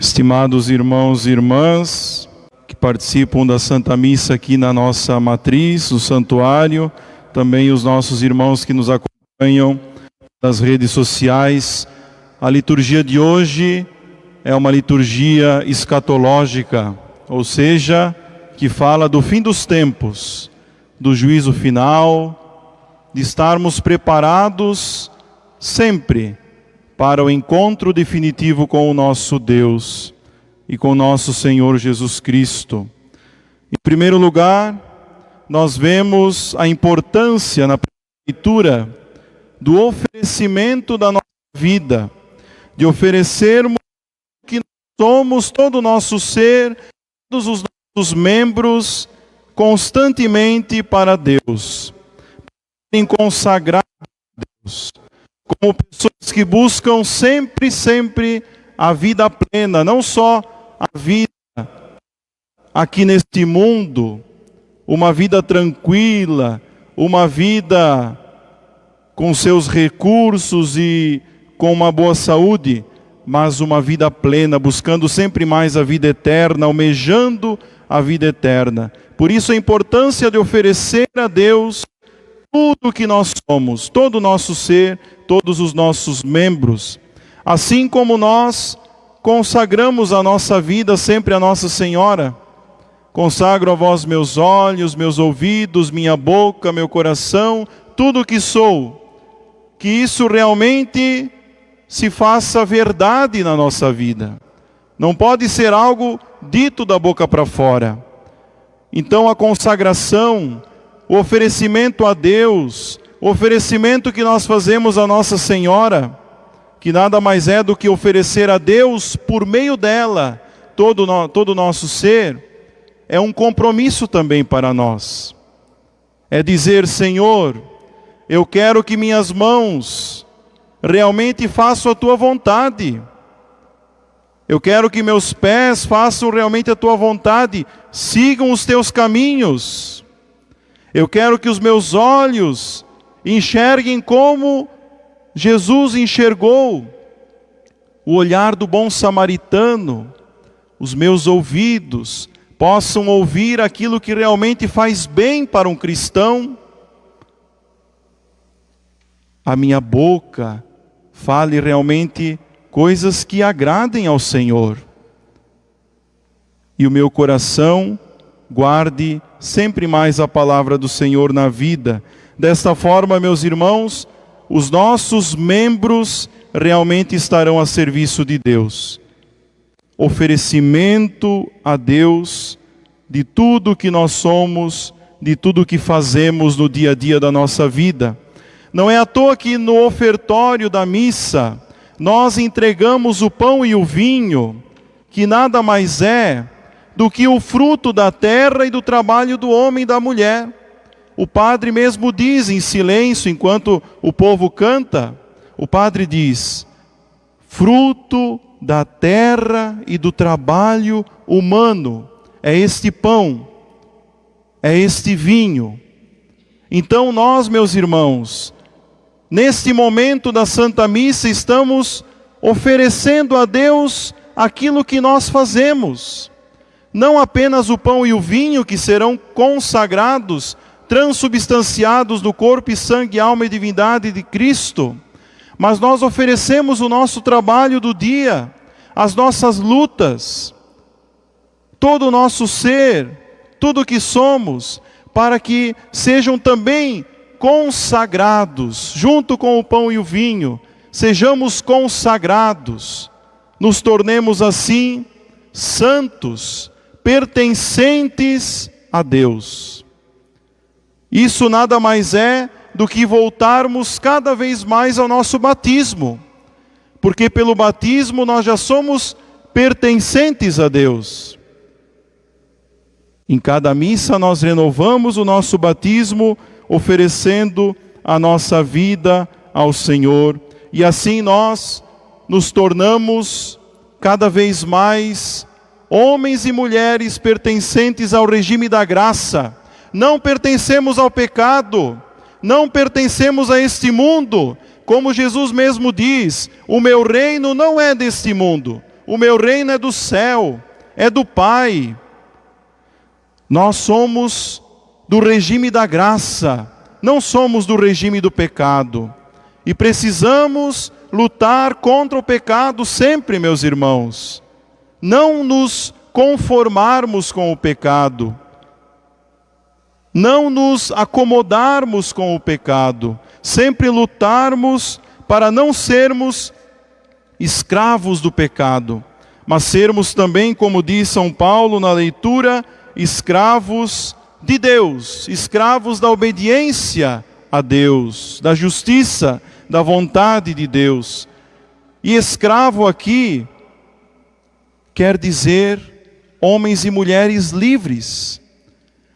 Estimados irmãos e irmãs que participam da Santa Missa aqui na nossa matriz, no santuário, também os nossos irmãos que nos acompanham nas redes sociais, a liturgia de hoje é uma liturgia escatológica, ou seja, que fala do fim dos tempos, do juízo final, de estarmos preparados sempre para o encontro definitivo com o nosso Deus e com o nosso Senhor Jesus Cristo. Em primeiro lugar, nós vemos a importância na leitura do oferecimento da nossa vida, de oferecermos o que nós somos, todo o nosso ser, todos os nossos membros, constantemente para Deus, em consagrar a Deus, como pessoas que buscam sempre a vida plena, não só a vida aqui neste mundo, uma vida tranquila, uma vida com seus recursos e com uma boa saúde, mas uma vida plena, buscando sempre mais a vida eterna, almejando a vida eterna. Por isso a importância de oferecer a Deus tudo o que nós somos, todo o nosso ser, todos os nossos membros. Assim como nós consagramos a nossa vida sempre a Nossa Senhora. Consagro a vós meus olhos, meus ouvidos, minha boca, meu coração, tudo o que sou. Que isso realmente se faça verdade na nossa vida. Não pode ser algo dito da boca para fora. Então a consagração, o oferecimento a Deus, o oferecimento que nós fazemos a Nossa Senhora, que nada mais é do que oferecer a Deus, por meio dela, todo o nosso ser, é um compromisso também para nós. É dizer, Senhor, eu quero que minhas mãos realmente façam a Tua vontade. Eu quero que meus pés façam realmente a Tua vontade, sigam os Teus caminhos. Eu quero que os meus olhos enxerguem como Jesus enxergou, o olhar do bom samaritano. Os meus ouvidos possam ouvir aquilo que realmente faz bem para um cristão. A minha boca fale realmente coisas que agradem ao Senhor. E o meu coração guarde sempre mais a palavra do Senhor na vida. Desta forma, meus irmãos, os nossos membros realmente estarão a serviço de Deus. Oferecimento a Deus de tudo que nós somos, de tudo que fazemos no dia a dia da nossa vida. Não é à toa que no ofertório da missa nós entregamos o pão e o vinho, que nada mais é do que o fruto da terra e do trabalho do homem e da mulher. O padre mesmo diz em silêncio, enquanto o povo canta, o padre diz, fruto da terra e do trabalho humano, é este pão, é este vinho. Então nós, meus irmãos, neste momento da Santa Missa, estamos oferecendo a Deus aquilo que nós fazemos. Não apenas o pão e o vinho que serão consagrados, transubstanciados no corpo e sangue, alma e divindade de Cristo, mas nós oferecemos o nosso trabalho do dia, as nossas lutas, todo o nosso ser, tudo o que somos, para que sejam também consagrados, junto com o pão e o vinho, sejamos consagrados, nos tornemos assim santos, pertencentes a Deus. Isso nada mais é do que voltarmos cada vez mais ao nosso batismo, porque pelo batismo nós já somos pertencentes a Deus. Em cada missa nós renovamos o nosso batismo, oferecendo a nossa vida ao Senhor, e assim nós nos tornamos cada vez mais homens e mulheres pertencentes ao regime da graça. Não pertencemos ao pecado, não pertencemos a este mundo, como Jesus mesmo diz, o meu reino não é deste mundo. o meu reino é do céu, é do Pai. Nós somos do regime da graça, não somos do regime do pecado. E precisamos lutar contra o pecado sempre, meus irmãos. Não nos conformarmos com o pecado. Não nos acomodarmos com o pecado. Sempre lutarmos para não sermos escravos do pecado, mas sermos também, como diz São Paulo na leitura, escravos de Deus, escravos da obediência a Deus, da justiça, da vontade de Deus. E escravo aqui quer dizer homens e mulheres livres,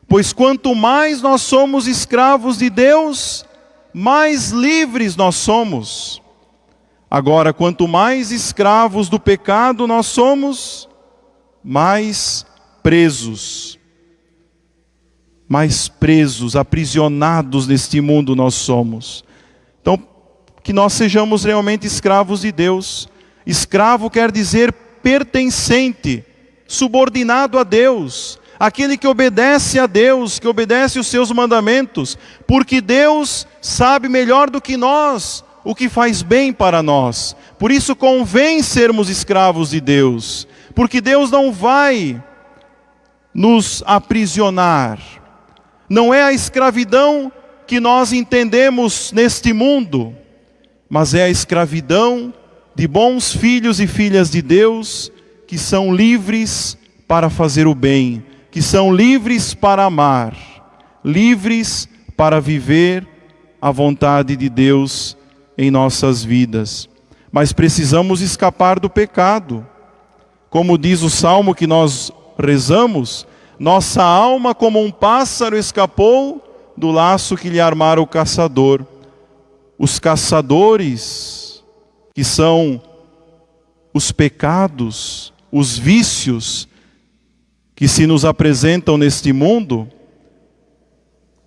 pois quanto mais nós somos escravos de Deus, mais livres nós somos. Agora, quanto mais escravos do pecado nós somos, mais presos, aprisionados neste mundo nós somos. Então, que nós sejamos realmente escravos de Deus. Escravo quer dizer pertencente, subordinado a Deus, aquele que obedece a Deus, que obedece os seus mandamentos, porque Deus sabe melhor do que nós o que faz bem para nós. Por isso convém sermos escravos de Deus, porque Deus não vai nos aprisionar. Não é a escravidão que nós entendemos neste mundo, mas é a escravidão de bons filhos e filhas de Deus, que são livres para fazer o bem, que são livres para amar, livres para viver a vontade de Deus em nossas vidas. Mas precisamos escapar do pecado. Como diz o salmo que nós rezamos, nossa alma como um pássaro escapou do laço que lhe armara o caçador. Os caçadores, que são os pecados, os vícios que se nos apresentam neste mundo,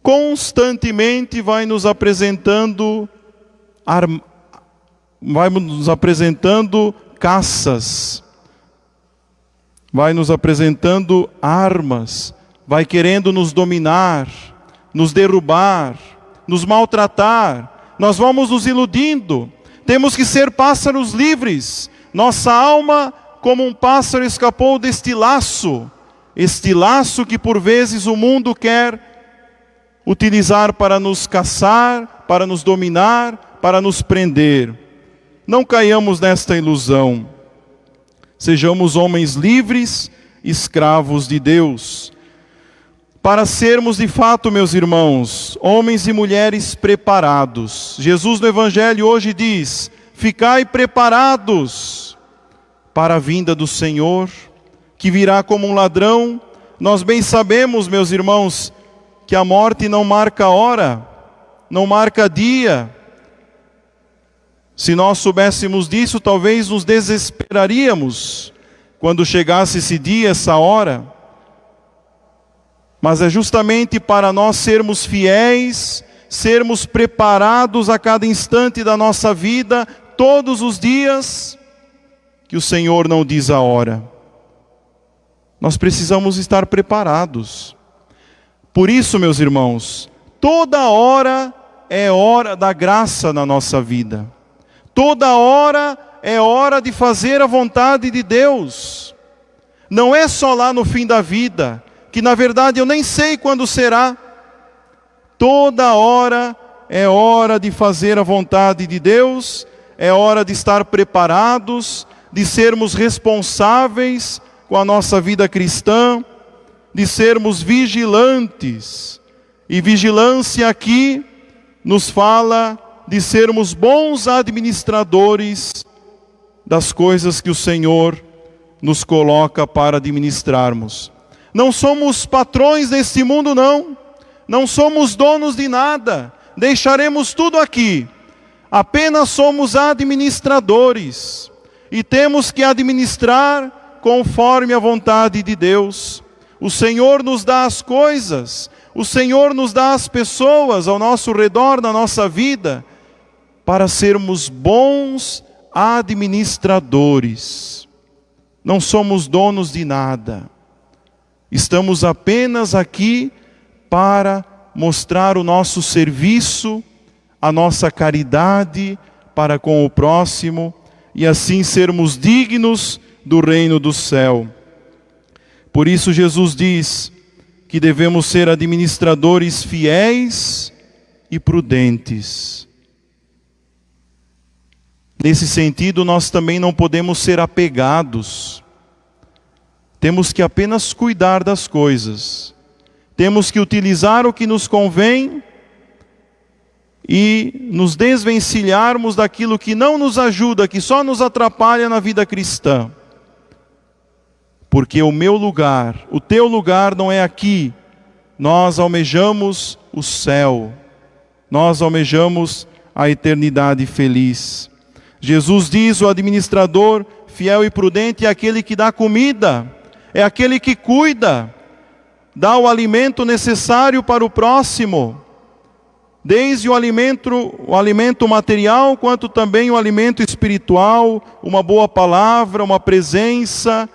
constantemente vai nos apresentando caças, vai nos apresentando armas, vai querendo nos dominar, nos derrubar, nos maltratar. Nós vamos nos iludindo. Temos que ser pássaros livres. Nossa alma, como um pássaro, escapou deste laço. Este laço que por vezes o mundo quer utilizar para nos caçar, para nos dominar, para nos prender. Não caiamos nesta ilusão. Sejamos homens livres, escravos de Deus. Para sermos de fato, meus irmãos, homens e mulheres preparados. Jesus no Evangelho hoje diz: ficai preparados para a vinda do Senhor, que virá como um ladrão. Nós bem sabemos, meus irmãos, que a morte não marca hora, não marca dia. Se nós soubéssemos disso, talvez nos desesperaríamos quando chegasse esse dia, essa hora. Mas é justamente para nós sermos fiéis, sermos preparados a cada instante da nossa vida, todos os dias, que o Senhor não diz a hora. Nós precisamos estar preparados. Por isso, meus irmãos, toda hora é hora da graça na nossa vida. Toda hora é hora de fazer a vontade de Deus. Não é só lá no fim da vida, que na verdade eu nem sei quando será. Toda hora é hora de fazer a vontade de Deus, é hora de estar preparados, de sermos responsáveis com a nossa vida cristã, de sermos vigilantes. E vigilância aqui nos fala de sermos bons administradores das coisas que o Senhor nos coloca para administrarmos. Não somos patrões deste mundo, não. Não somos donos de nada. Deixaremos tudo aqui. Apenas somos administradores. E temos que administrar conforme a vontade de Deus. O Senhor nos dá as coisas. O Senhor nos dá as pessoas ao nosso redor, na nossa vida, para sermos bons administradores. Não somos donos de nada. Estamos apenas aqui para mostrar o nosso serviço, a nossa caridade para com o próximo e assim sermos dignos do reino do céu. Por isso Jesus diz que devemos ser administradores fiéis e prudentes. Nesse sentido, nós também não podemos ser apegados. Temos que apenas cuidar das coisas. Temos que utilizar o que nos convém e nos desvencilharmos daquilo que não nos ajuda, que só nos atrapalha na vida cristã. Porque o meu lugar, o teu lugar não é aqui. Nós almejamos o céu. Nós almejamos a eternidade feliz. Jesus diz: o administrador fiel e prudente é aquele que dá comida, é aquele que cuida, dá o alimento necessário para o próximo, desde o alimento material, quanto também o alimento espiritual, uma boa palavra, uma presença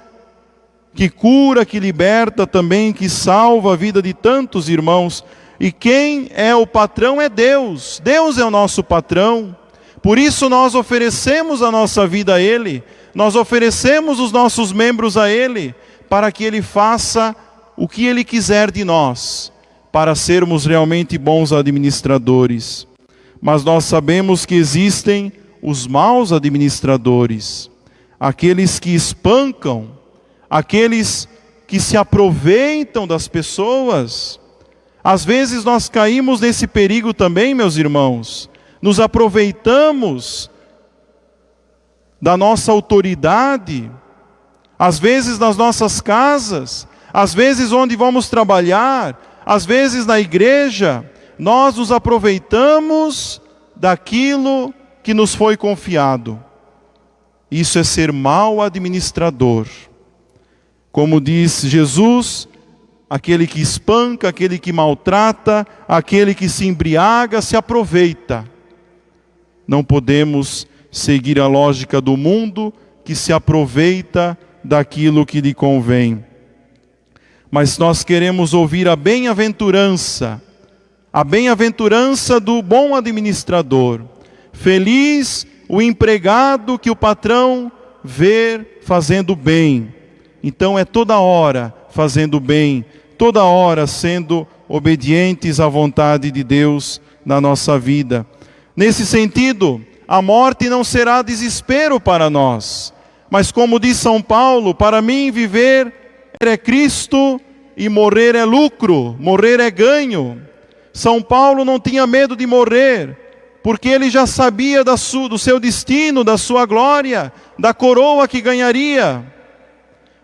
que cura, que liberta também, que salva a vida de tantos irmãos. E quem é o patrão é Deus. Deus é o nosso patrão. Por isso nós oferecemos a nossa vida a Ele, nós oferecemos os nossos membros a Ele, para que Ele faça o que Ele quiser de nós, para sermos realmente bons administradores. Mas nós sabemos que existem os maus administradores, aqueles que espancam, aqueles que se aproveitam das pessoas. Às vezes nós caímos nesse perigo também, meus irmãos. Nos aproveitamos da nossa autoridade, às vezes nas nossas casas, às vezes onde vamos trabalhar, às vezes na igreja, nós nos aproveitamos daquilo que nos foi confiado. Isso é ser mau administrador. Como diz Jesus, aquele que espanca, aquele que maltrata, aquele que se embriaga, se aproveita. Não podemos seguir a lógica do mundo que se aproveita daquilo que lhe convém. Mas nós queremos ouvir a bem-aventurança do bom administrador. Feliz o empregado que o patrão vê fazendo bem. Então é toda hora fazendo bem, toda hora sendo obedientes à vontade de Deus na nossa vida. Nesse sentido, a morte não será desespero para nós, mas como diz São Paulo, para mim viver é Cristo e morrer é lucro, morrer é ganho. São Paulo não tinha medo de morrer, porque ele já sabia do seu destino, da sua glória, da coroa que ganharia.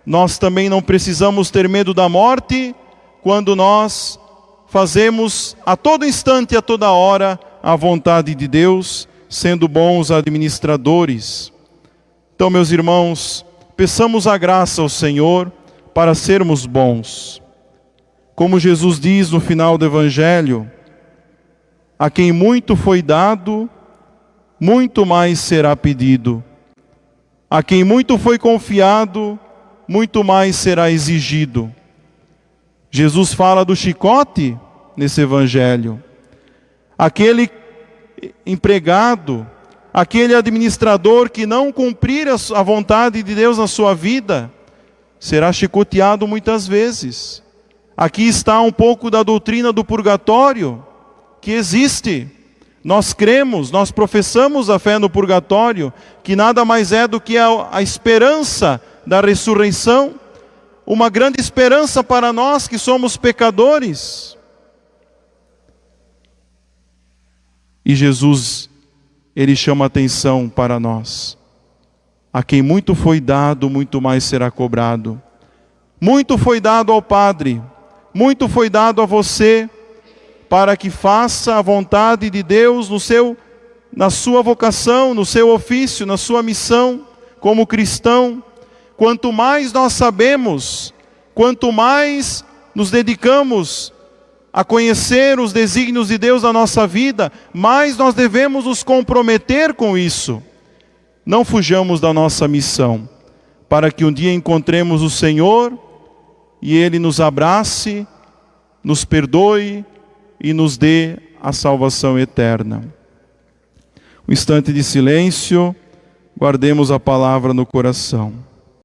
Nós também não precisamos ter medo da morte, quando nós fazemos a todo instante, a toda hora, a vontade de Deus, sendo bons administradores. Então, meus irmãos, peçamos a graça ao Senhor para sermos bons. Como Jesus diz no final do Evangelho, a quem muito foi dado, muito mais será pedido. A quem muito foi confiado, muito mais será exigido. Jesus fala do chicote nesse Evangelho. Aquele empregado, aquele administrador que não cumprir a vontade de Deus na sua vida, será chicoteado muitas vezes. Aqui está um pouco da doutrina do purgatório, que existe. Nós cremos, nós professamos a fé no purgatório, que nada mais é do que a esperança da ressurreição, uma grande esperança para nós que somos pecadores. E Jesus, Ele chama atenção para nós. A quem muito foi dado, muito mais será cobrado. Muito foi dado ao Padre, muito foi dado a você, para que faça a vontade de Deus na sua vocação, no seu ofício, na sua missão como cristão. Quanto mais nós sabemos, quanto mais nos dedicamos a conhecer os desígnios de Deus na nossa vida, mais nós devemos nos comprometer com isso. Não fujamos da nossa missão. para que um dia encontremos o Senhor e Ele nos abrace, nos perdoe e nos dê a salvação eterna. Um instante de silêncio, guardemos a palavra no coração.